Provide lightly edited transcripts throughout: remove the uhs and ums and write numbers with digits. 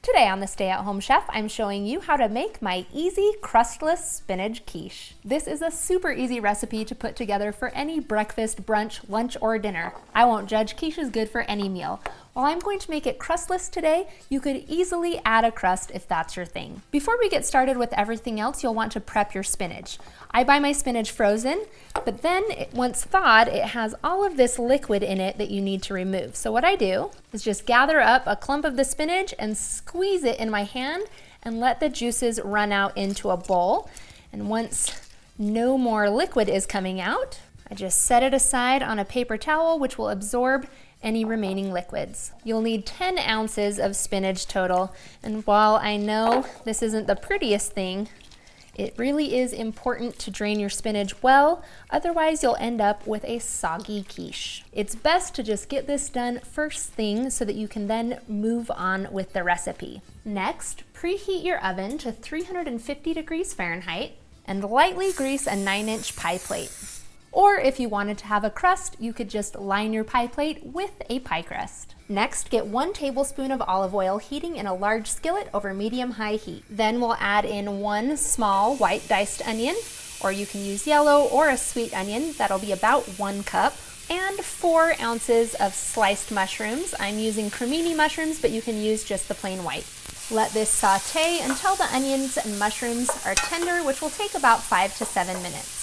Today on the Stay at Home Chef, I'm showing you how to make my easy crustless spinach quiche. This is a super easy recipe to put together for any breakfast, brunch, lunch, or dinner. I won't judge, quiche is good for any meal. While I'm going to make it crustless today, you could easily add a crust if that's your thing. Before we get started with everything else, you'll want to prep your spinach. I buy my spinach frozen, but then once thawed, it has all of this liquid in it that you need to remove. So what I do is just gather up a clump of the spinach and squeeze it in my hand and let the juices run out into a bowl. And once no more liquid is coming out, I just set it aside on a paper towel, which will absorb any remaining liquids. You'll need 10 ounces of spinach total, and while I know this isn't the prettiest thing, it really is important to drain your spinach well, otherwise you'll end up with a soggy quiche. It's best to just get this done first thing so that you can then move on with the recipe. Next, preheat your oven to 350 degrees Fahrenheit and lightly grease a 9-inch pie plate. Or if you wanted to have a crust, you could just line your pie plate with a pie crust. Next, get 1 tablespoon of olive oil heating in a large skillet over medium-high heat. Then we'll add in 1 small white diced onion, or you can use yellow or a sweet onion. That'll be about 1 cup. And 4 ounces of sliced mushrooms. I'm using cremini mushrooms, but you can use just the plain white. Let this saute until the onions and mushrooms are tender, which will take about 5 to 7 minutes.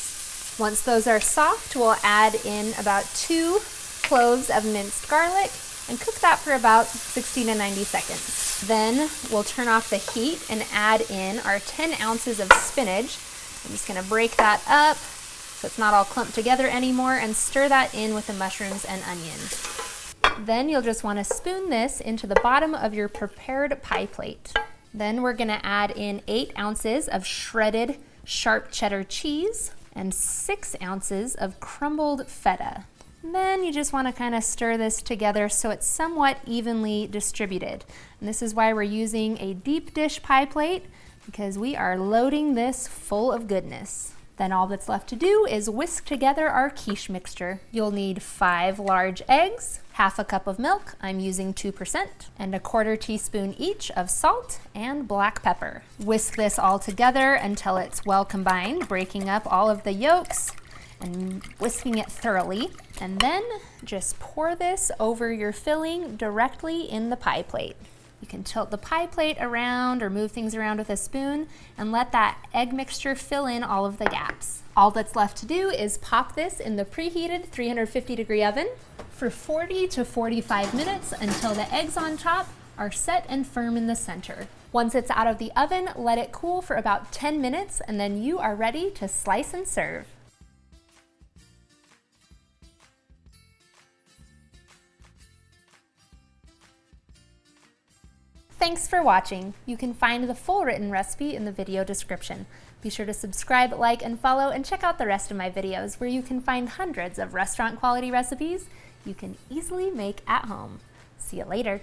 Once those are soft, we'll add in about 2 cloves of minced garlic and cook that for about 60 to 90 seconds. Then we'll turn off the heat and add in our 10 ounces of spinach. I'm just gonna break that up so it's not all clumped together anymore and stir that in with the mushrooms and onion. Then you'll just wanna spoon this into the bottom of your prepared pie plate. Then we're gonna add in 8 ounces of shredded sharp cheddar cheese and 6 ounces of crumbled feta. And then you just want to kind of stir this together so it's somewhat evenly distributed. And this is why we're using a deep dish pie plate, because we are loading this full of goodness. Then all that's left to do is whisk together our quiche mixture. You'll need 5 large eggs, half a cup of milk, I'm using 2%, and 1/4 teaspoon each of salt and black pepper. Whisk this all together until it's well combined, breaking up all of the yolks and whisking it thoroughly. And then just pour this over your filling directly in the pie plate. You can tilt the pie plate around or move things around with a spoon and let that egg mixture fill in all of the gaps. All that's left to do is pop this in the preheated 350 degree oven for 40 to 45 minutes until the eggs on top are set and firm in the center. Once it's out of the oven, let it cool for about 10 minutes and then you are ready to slice and serve. Thanks for watching. You can find the full written recipe in the video description. Be sure to subscribe, like, and follow, and check out the rest of my videos where you can find hundreds of restaurant quality recipes you can easily make at home. See you later.